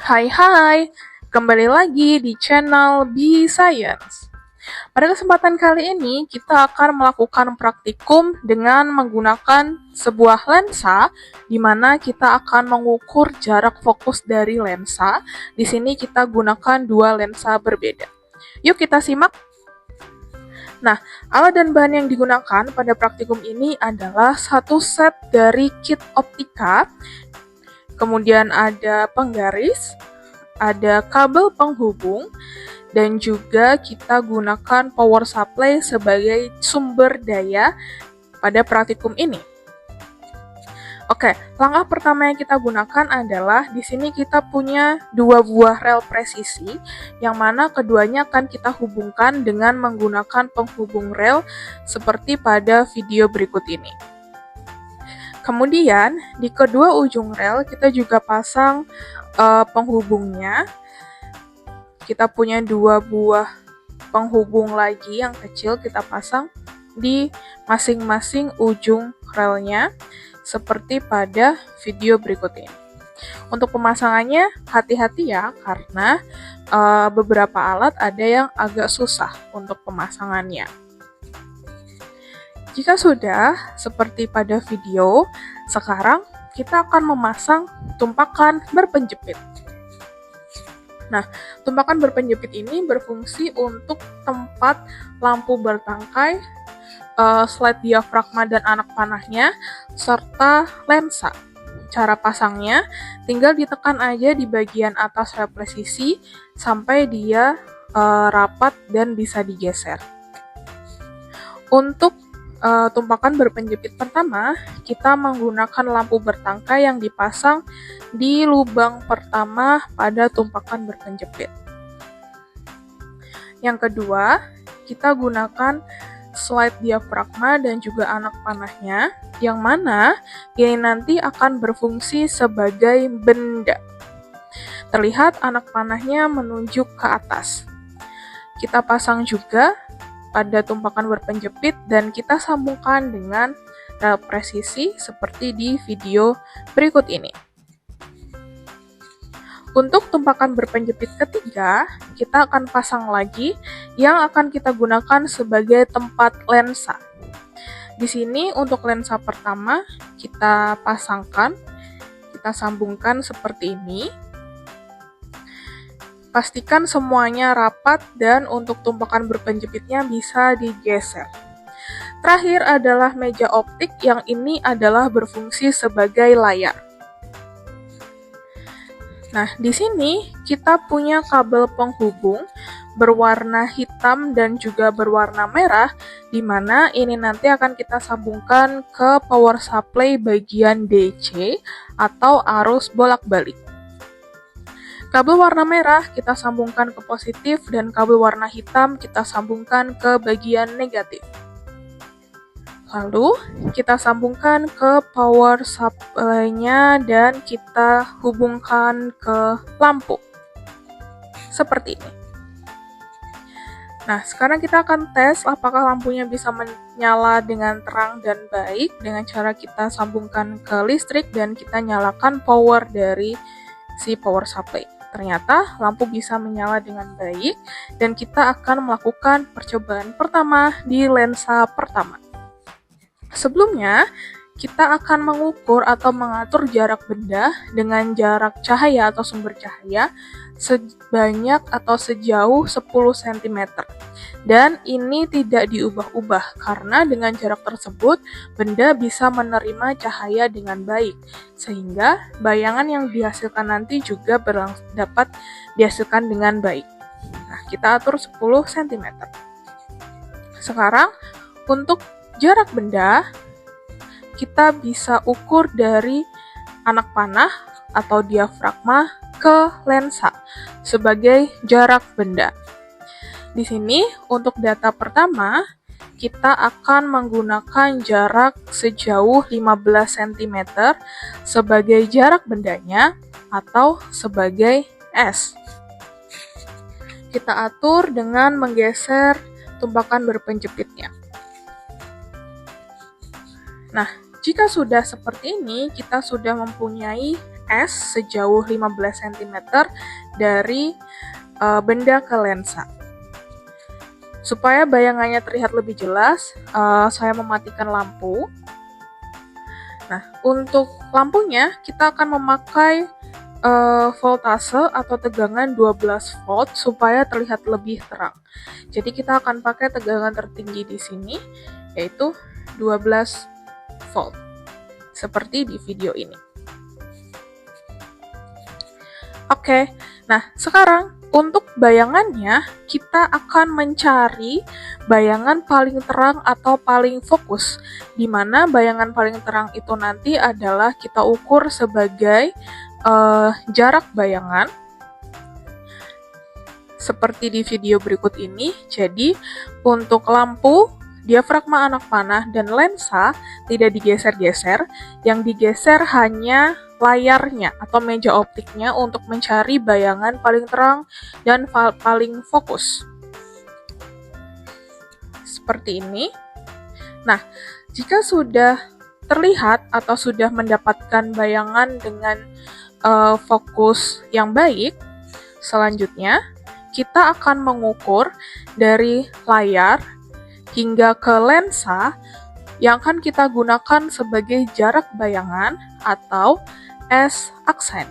Hai, kembali lagi di channel Be Science. Pada kesempatan kali ini, kita akan melakukan praktikum dengan menggunakan sebuah lensa, di mana kita akan mengukur jarak fokus dari lensa. Di sini kita gunakan dua lensa berbeda. Yuk kita simak. Nah, alat dan bahan yang digunakan pada praktikum ini adalah satu set dari kit optika, kemudian ada penggaris, ada kabel penghubung, dan juga kita gunakan power supply sebagai sumber daya pada praktikum ini. Oke, langkah pertama yang kita gunakan adalah di sini kita punya dua buah rel presisi, yang mana keduanya akan kita hubungkan dengan menggunakan penghubung rel seperti pada video berikut ini. Kemudian, di kedua ujung rel kita juga pasang penghubungnya. Kita punya dua buah penghubung lagi yang kecil kita pasang di masing-masing ujung relnya, seperti pada video berikut ini. Untuk pemasangannya, hati-hati ya, karena beberapa alat ada yang agak susah untuk pemasangannya. Jika sudah seperti pada video, sekarang kita akan memasang tumpakan berpenjepit. Nah, tumpakan berpenjepit ini berfungsi untuk tempat lampu bertangkai, slide diafragma dan anak panahnya, serta lensa. Cara pasangnya, tinggal ditekan aja di bagian atas rel presisi sampai dia rapat dan bisa digeser. Untuk tumpakan berpenjepit pertama, kita menggunakan lampu bertangkai yang dipasang di lubang pertama pada tumpakan berpenjepit. Yang kedua, kita gunakan slide diafragma dan juga anak panahnya, yang mana ini nanti akan berfungsi sebagai benda. Terlihat anak panahnya menunjuk ke atas. Kita pasang juga pada tumpakan berpenjepit dan kita sambungkan dengan rel presisi seperti di video berikut ini. Untuk tumpakan berpenjepit ketiga, kita akan pasang lagi yang akan kita gunakan sebagai tempat lensa. Di sini untuk lensa pertama kita pasangkan, kita sambungkan seperti ini. Pastikan semuanya rapat dan untuk tumpakan berpenjepitnya bisa digeser. Terakhir adalah meja optik yang ini adalah berfungsi sebagai layar. Nah, di sini kita punya kabel penghubung berwarna hitam dan juga berwarna merah, di mana ini nanti akan kita sambungkan ke power supply bagian DC atau arus bolak-balik. Kabel warna merah kita sambungkan ke positif dan kabel warna hitam kita sambungkan ke bagian negatif. Lalu kita sambungkan ke power supply-nya dan kita hubungkan ke lampu. Seperti ini. Nah, sekarang kita akan tes apakah lampunya bisa menyala dengan terang dan baik dengan cara kita sambungkan ke listrik dan kita nyalakan power dari si power supply. Ternyata lampu bisa menyala dengan baik dan kita akan melakukan percobaan pertama di lensa pertama. Sebelumnya, kita akan mengukur atau mengatur jarak benda dengan jarak cahaya atau sumber cahaya sebanyak atau sejauh 10 cm. Dan ini tidak diubah-ubah karena dengan jarak tersebut benda bisa menerima cahaya dengan baik, sehingga bayangan yang dihasilkan nanti juga dapat dihasilkan dengan baik. Nah, kita atur 10 cm. Sekarang untuk jarak benda kita bisa ukur dari anak panah atau diafragma ke lensa sebagai jarak benda. Di sini untuk data pertama kita akan menggunakan jarak sejauh 15 cm sebagai jarak bendanya atau sebagai S. Kita atur dengan menggeser tumpakan berpenjepitnya. Nah, jika sudah seperti ini, kita sudah mempunyai S sejauh 15 cm dari benda ke lensa. Supaya bayangannya terlihat lebih jelas, saya mematikan lampu. Nah, untuk lampunya kita akan memakai voltase atau tegangan 12 volt supaya terlihat lebih terang. Jadi kita akan pakai tegangan tertinggi di sini, yaitu 12 volt, seperti di video ini. Oke, nah sekarang untuk bayangannya, kita akan mencari bayangan paling terang atau paling fokus, di mana bayangan paling terang itu nanti adalah kita ukur sebagai jarak bayangan, seperti di video berikut ini. Jadi, untuk lampu, diafragma anak panah, dan lensa tidak digeser-geser, yang digeser hanya layarnya atau meja optiknya untuk mencari bayangan paling terang dan paling fokus. Seperti ini. Nah, jika sudah terlihat atau sudah mendapatkan bayangan dengan fokus yang baik, selanjutnya kita akan mengukur dari layar hingga ke lensa yang akan kita gunakan sebagai jarak bayangan atau S-aksen.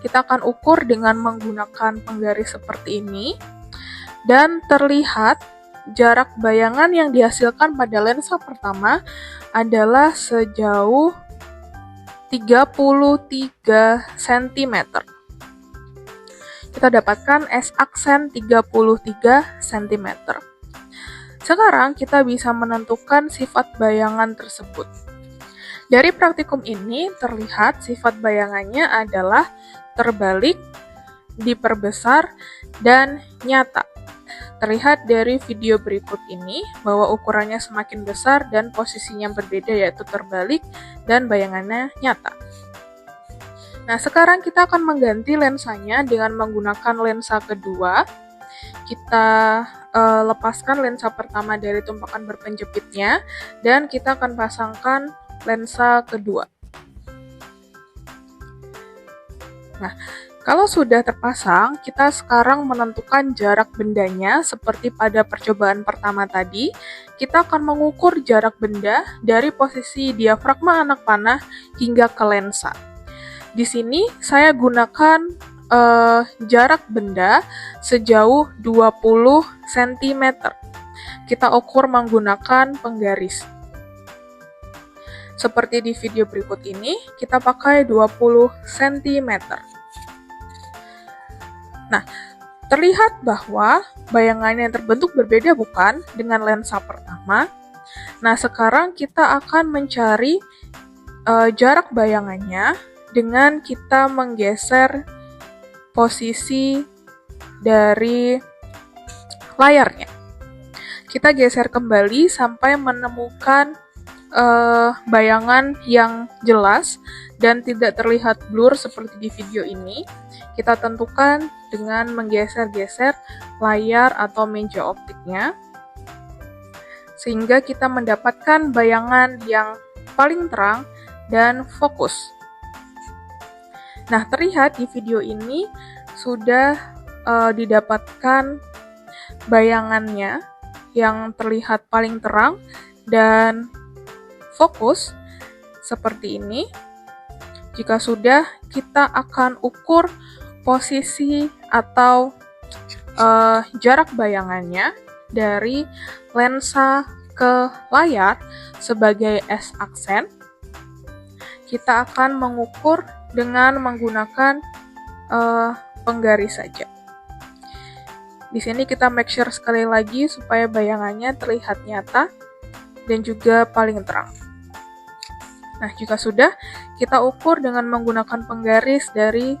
Kita akan ukur dengan menggunakan penggaris seperti ini, dan terlihat jarak bayangan yang dihasilkan pada lensa pertama adalah sejauh 33 cm. Kita dapatkan S-aksen 33 cm. Sekarang kita bisa menentukan sifat bayangan tersebut. Dari praktikum ini terlihat sifat bayangannya adalah terbalik, diperbesar, dan nyata. Terlihat dari video berikut ini bahwa ukurannya semakin besar dan posisinya berbeda, yaitu terbalik dan bayangannya nyata. Nah, sekarang kita akan mengganti lensanya dengan menggunakan lensa kedua. Kita lepaskan lensa pertama dari tumpukan berpenjepitnya dan kita akan pasangkan lensa kedua. Nah, kalau sudah terpasang, kita sekarang menentukan jarak bendanya seperti pada percobaan pertama tadi. Kita akan mengukur jarak benda dari posisi diafragma anak panah hingga ke lensa. Di sini saya gunakan jarak benda sejauh 20 cm. Kita ukur menggunakan penggaris. Seperti di video berikut ini, kita pakai 20 cm. Nah, terlihat bahwa bayangan yang terbentuk berbeda bukan dengan lensa pertama. Nah, sekarang kita akan mencari jarak bayangannya dengan kita menggeser posisi dari layarnya. Kita geser kembali sampai menemukan bayangan yang jelas dan tidak terlihat blur seperti di video ini. Kita tentukan dengan menggeser-geser layar atau meja optiknya, sehingga kita mendapatkan bayangan yang paling terang dan fokus. Nah, terlihat di video ini sudah didapatkan bayangannya yang terlihat paling terang dan fokus seperti ini. Jika sudah, kita akan ukur posisi atau jarak bayangannya dari lensa ke layar sebagai S-aksen. Kita akan mengukur dengan menggunakan penggaris saja. Di sini kita make sure sekali lagi supaya bayangannya terlihat nyata dan juga paling terang. Nah, jika sudah, kita ukur dengan menggunakan penggaris dari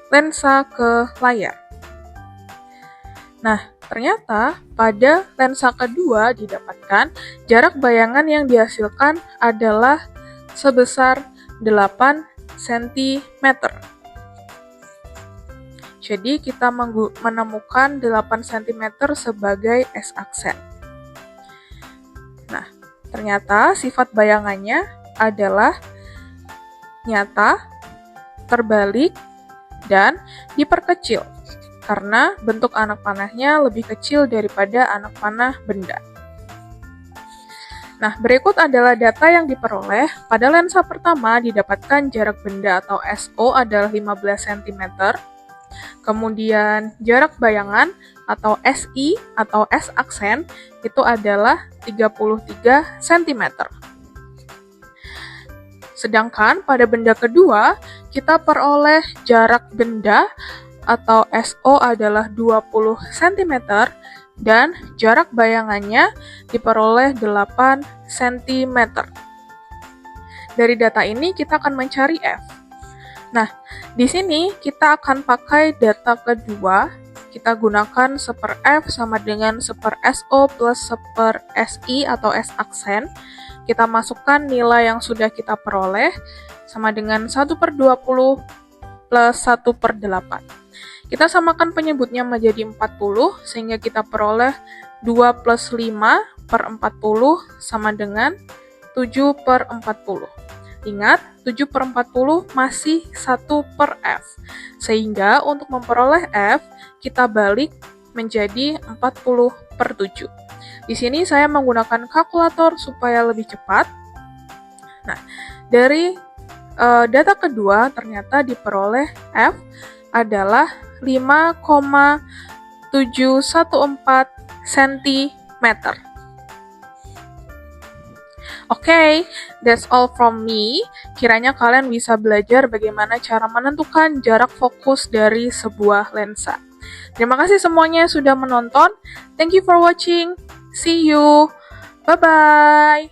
lensa ke layar. Nah, ternyata pada lensa kedua didapatkan jarak bayangan yang dihasilkan adalah sebesar 8 cm. Jadi, kita menemukan 8 cm sebagai S-aksen. Nah, ternyata sifat bayangannya adalah nyata, terbalik, dan diperkecil karena bentuk anak panahnya lebih kecil daripada anak panah benda. Nah, berikut adalah data yang diperoleh. Pada lensa pertama didapatkan jarak benda atau SO adalah 15 cm. Kemudian jarak bayangan atau SI atau S aksen itu adalah 33 cm. Sedangkan pada benda kedua, kita peroleh jarak benda atau SO adalah 20 cm dan jarak bayangannya diperoleh 8 cm. Dari data ini kita akan mencari F. Nah, di sini kita akan pakai data kedua. Kita gunakan 1/F sama dengan 1/SO plus 1/SI atau S aksen. Kita masukkan nilai yang sudah kita peroleh sama dengan 1/20 plus 1/8. Kita samakan penyebutnya menjadi 40, sehingga kita peroleh 2 plus 5 per 40 sama dengan 7 per 40. Ingat, 7 per 40 masih 1/F. Sehingga untuk memperoleh F, kita balik menjadi 40/7. Di sini saya menggunakan kalkulator supaya lebih cepat. Nah, dari data kedua ternyata diperoleh F adalah 5,714 cm. Oke, that's all from me. Kiranya kalian bisa belajar bagaimana cara menentukan jarak fokus dari sebuah lensa. Terima kasih semuanya sudah menonton. Thank you for watching. See you. Bye-bye.